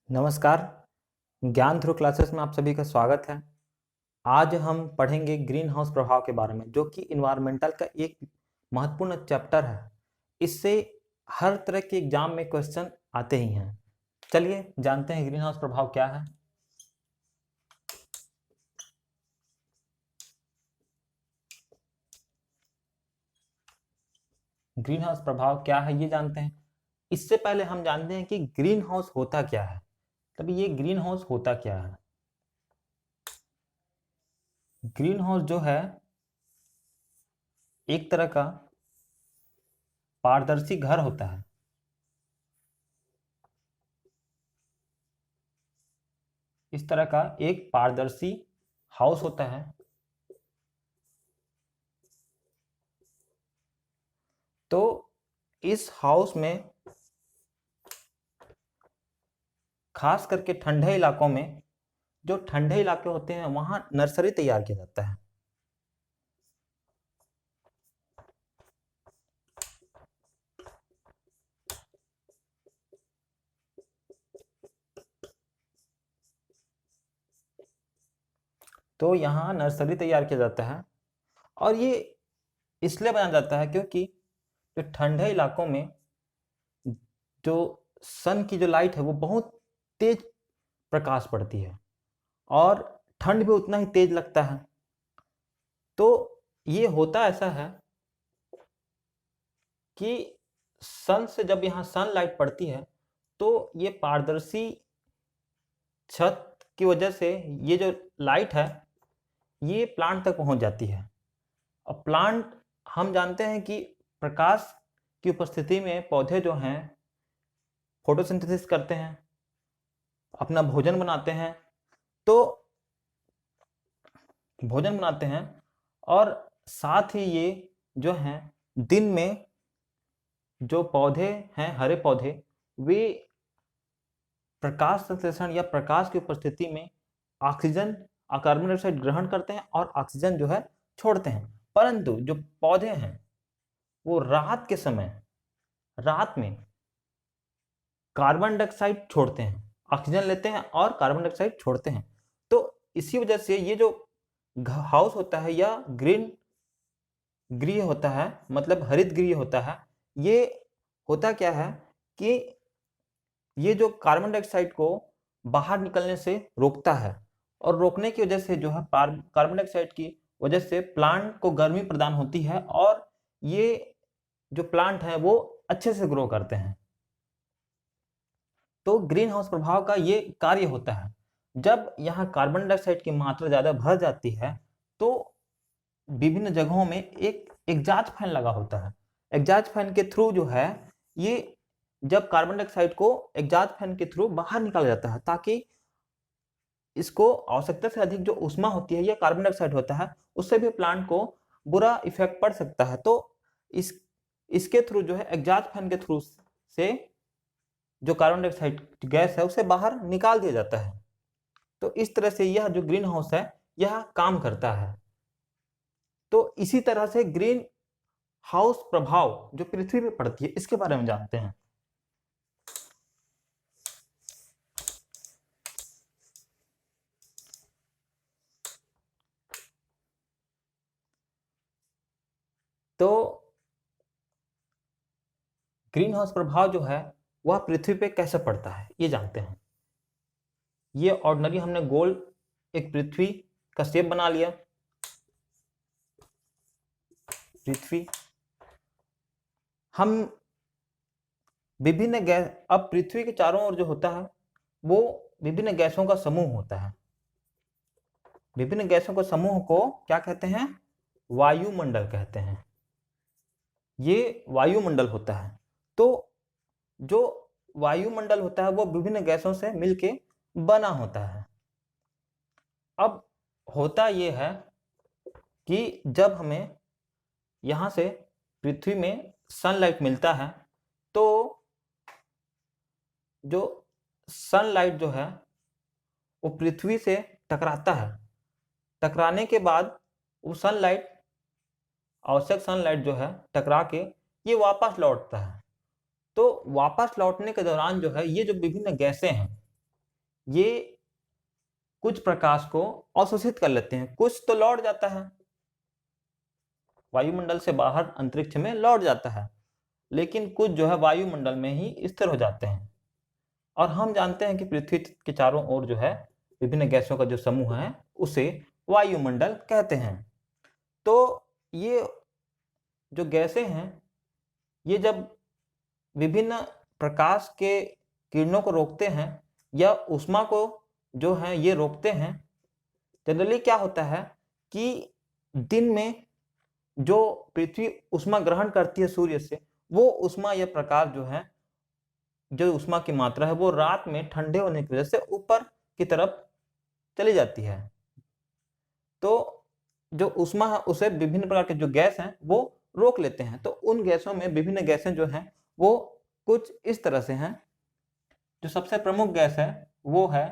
नमस्कार। ज्ञान ध्रुव क्लासेस में आप सभी का स्वागत है। आज हम पढ़ेंगे ग्रीन हाउस प्रभाव के बारे में, जो कि इन्वायरमेंटल का एक महत्वपूर्ण चैप्टर है। इससे हर तरह के एग्जाम में क्वेश्चन आते ही हैं। चलिए जानते हैं ग्रीन हाउस प्रभाव क्या है। ग्रीन हाउस प्रभाव क्या है ये जानते हैं। इससे पहले हम जानते हैं कि ग्रीन हाउस होता क्या है। तब ये ग्रीन हाउस होता क्या है। ग्रीन हाउस जो है एक तरह का पारदर्शी घर होता है। इस तरह का एक पारदर्शी हाउस होता है। तो इस हाउस में खास करके ठंडे इलाकों में, जो ठंडे इलाके होते हैं वहां नर्सरी तैयार किया जाता है। तो यहाँ नर्सरी तैयार किया जाता है और ये इसलिए बनाया जाता है क्योंकि जो ठंडे इलाकों में जो सन की जो लाइट है वो बहुत तेज प्रकाश पड़ती है और ठंड भी उतना ही तेज लगता है। तो ये होता ऐसा है कि सन से जब यहाँ सन लाइट पड़ती है तो ये पारदर्शी छत की वजह से ये जो लाइट है ये प्लांट तक पहुंच जाती है। और प्लांट, हम जानते हैं कि प्रकाश की उपस्थिति में पौधे जो हैं फोटोसिंथेसिस करते हैं, अपना भोजन बनाते हैं। तो भोजन बनाते हैं और साथ ही ये जो हैं दिन में जो पौधे हैं, हरे पौधे, वे प्रकाश संश्लेषण या प्रकाश की उपस्थिति में ऑक्सीजन, कार्बन डाइऑक्साइड ग्रहण करते हैं और ऑक्सीजन जो है छोड़ते हैं। परंतु जो पौधे हैं वो रात के समय, रात में कार्बन डाइऑक्साइड छोड़ते हैं, ऑक्सीजन लेते हैं और कार्बन डाइऑक्साइड छोड़ते हैं। तो इसी वजह से ये जो हाउस होता है या ग्रीन गृह होता है, मतलब हरित गृह होता है, ये होता क्या है कि ये जो कार्बन डाइऑक्साइड को बाहर निकलने से रोकता है और रोकने की वजह से जो है कार्बन डाइऑक्साइड की वजह से प्लांट को गर्मी प्रदान होती है और ये जो प्लांट है वो अच्छे से ग्रो करते हैं। तो ग्रीन हाउस प्रभाव का ये कार्य होता है। जब यहाँ कार्बन डाइऑक्साइड की मात्रा ज्यादा भर जाती है तो विभिन्न जगहों में एक एग्जॉस्ट फैन लगा होता है। एग्जॉस्ट फैन के थ्रू जो है ये, जब कार्बन डाइऑक्साइड को एग्जॉस्ट फैन के थ्रू बाहर निकाला जाता है ताकि इसको आवश्यकता से अधिक जो ऊष्मा होती है या कार्बन डाइऑक्साइड होता है उससे भी प्लांट को बुरा इफेक्ट पड़ सकता है। तो इसके थ्रू जो है एग्जॉस्ट फैन के थ्रू से जो कार्बन डाइऑक्साइड गैस है उसे बाहर निकाल दिया जाता है। तो इस तरह से यह जो ग्रीन हाउस है यह काम करता है। तो इसी तरह से ग्रीन हाउस प्रभाव जो पृथ्वी पर पड़ती है इसके बारे में जानते हैं। तो ग्रीन हाउस प्रभाव जो है वह पृथ्वी पे कैसे पड़ता है ये जानते हैं। ये ऑर्डिनरी हमने गोल एक पृथ्वी का शेप बना लिया। पृथ्वी, हम विभिन्न गैस, अब पृथ्वी के चारों ओर जो होता है वो विभिन्न गैसों का समूह होता है। विभिन्न गैसों के समूह को क्या कहते हैं? वायुमंडल कहते हैं। ये वायुमंडल होता है। तो जो वायुमंडल होता है वो विभिन्न गैसों से मिलके बना होता है। अब होता ये है कि जब हमें यहां से पृथ्वी में सनलाइट मिलता है तो जो सनलाइट जो है वो पृथ्वी से टकराता है। टकराने के बाद वो सनलाइट, आवश्यक सनलाइट जो है टकरा के ये वापस लौटता है। तो वापस लौटने के दौरान जो है ये जो विभिन्न गैसें हैं ये कुछ प्रकाश को अवशोषित कर लेते हैं, कुछ तो लौट जाता है, वायुमंडल से बाहर अंतरिक्ष में लौट जाता है, लेकिन कुछ जो है वायुमंडल में ही स्थिर हो जाते हैं। और हम जानते हैं कि पृथ्वी के चारों ओर जो है विभिन्न गैसों का जो समूह है उसे वायुमंडल कहते हैं। तो ये जो गैसें हैं ये जब विभिन्न प्रकाश के किरणों को रोकते हैं या ऊष्मा को जो है ये रोकते हैं, जनरली क्या होता है कि दिन में जो पृथ्वी ऊष्मा ग्रहण करती है सूर्य से, वो ऊष्मा या प्रकाश जो है, जो ऊष्मा की मात्रा है वो रात में ठंडे होने की वजह से ऊपर की तरफ चली जाती है। तो जो ऊष्मा है उसे विभिन्न प्रकार के जो गैस हैं वो रोक लेते हैं। तो उन गैसों में विभिन्न गैसें जो हैं वो कुछ इस तरह से हैं। जो सबसे प्रमुख गैस है वो है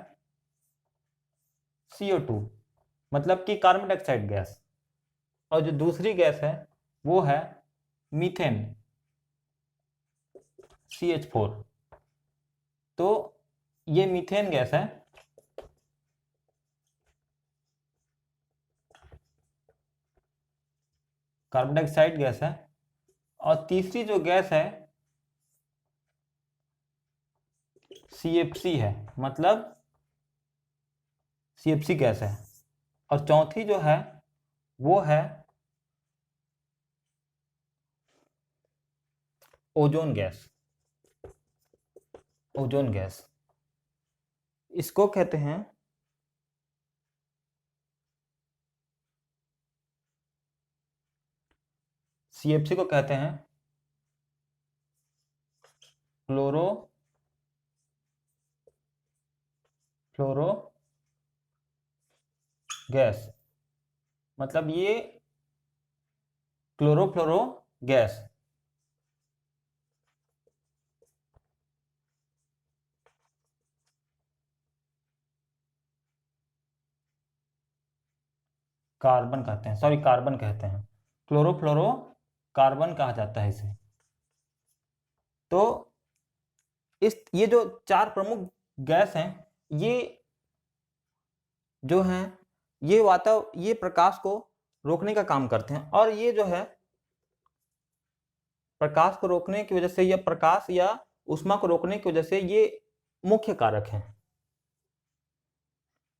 CO2, मतलब कि कार्बन डाइऑक्साइड गैस। और जो दूसरी गैस है वो है मीथेन, CH4। तो ये मीथेन गैस है। कार्बन डाइऑक्साइड गैस है। और तीसरी जो गैस है CFC है, मतलब CFC गैस है। और चौथी जो है वो है ओजोन गैस। ओजोन गैस इसको कहते हैं CFC को कहते हैं फ्लोरो गैस, मतलब ये क्लोरोफ्लोरो गैस। कार्बन कहते हैं, सॉरी कार्बन कहते हैं, क्लोरोफ्लोरो कार्बन कहा जाता है इसे। तो ये जो चार प्रमुख गैस हैं ये जो हैं ये प्रकाश को रोकने का काम करते हैं। और ये जो है प्रकाश को रोकने की वजह से या प्रकाश या ऊष्मा को रोकने की वजह से ये मुख्य कारक हैं।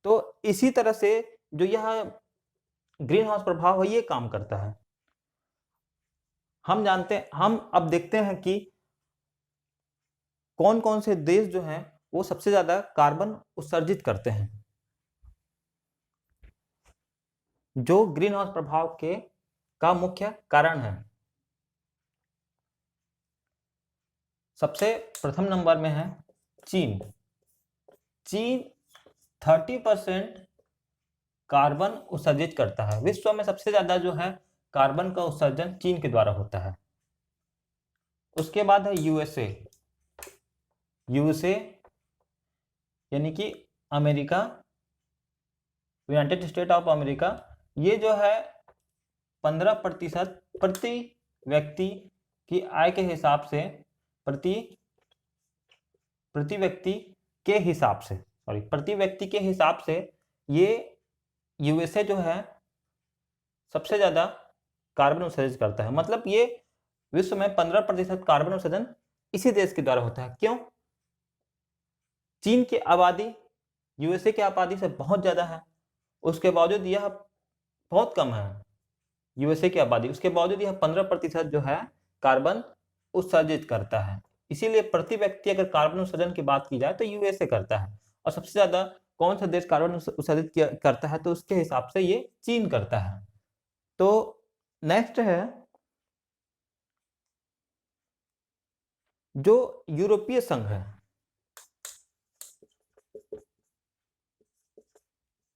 तो इसी तरह से जो यह ग्रीन हाउस प्रभाव है ये काम करता है। हम अब देखते हैं कि कौन कौन से देश जो हैं वो सबसे ज्यादा कार्बन उत्सर्जित करते हैं, जो ग्रीन हाउस प्रभाव के का मुख्य कारण है। सबसे प्रथम नंबर में है चीन। चीन 30% कार्बन उत्सर्जित करता है। विश्व में सबसे ज्यादा जो है कार्बन का उत्सर्जन चीन के द्वारा होता है। उसके बाद है यूएसए यानी कि America, United state of America. ये जो है 15% प्रति व्यक्ति की आय के हिसाब से, प्रति व्यक्ति के हिसाब से ये यूएसए जो है सबसे ज्यादा कार्बन उत्सर्जित करता है। मतलब ये विश्व में 15% कार्बन उत्सर्जन इसी देश के द्वारा होता है। क्यों? चीन की आबादी यूएसए की आबादी से बहुत ज्यादा है, उसके बावजूद यह बहुत कम है यूएसए की आबादी, उसके बावजूद यह 15% जो है कार्बन उत्सर्जित करता है। इसीलिए प्रति व्यक्ति अगर कार्बन उत्सर्जन की बात की जाए तो यूएसए करता है। और सबसे ज्यादा कौन सा देश कार्बन उत्सर्जित करता है तो उसके हिसाब से ये चीन करता है। तो नेक्स्ट है जो यूरोपीय संघ है।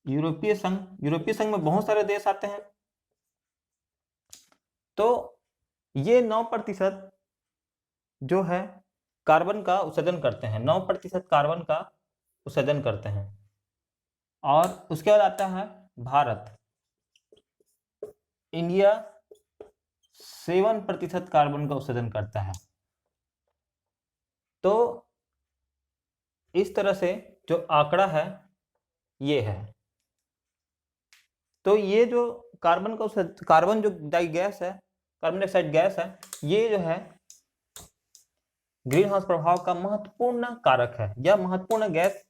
यूरोपीय संघ में बहुत सारे देश आते हैं। तो ये 9% जो है कार्बन का उत्सर्जन करते हैं, 9% कार्बन का उत्सर्जन करते हैं। और उसके बाद आता है भारत। इंडिया 7% कार्बन का उत्सर्जन करता है। तो इस तरह से जो आंकड़ा है ये है। तो ये जो कार्बन जो गैस है, कार्बन डाइऑक्साइड गैस है, ये जो है ग्रीन हाउस प्रभाव का महत्वपूर्ण कारक है। यह महत्वपूर्ण गैस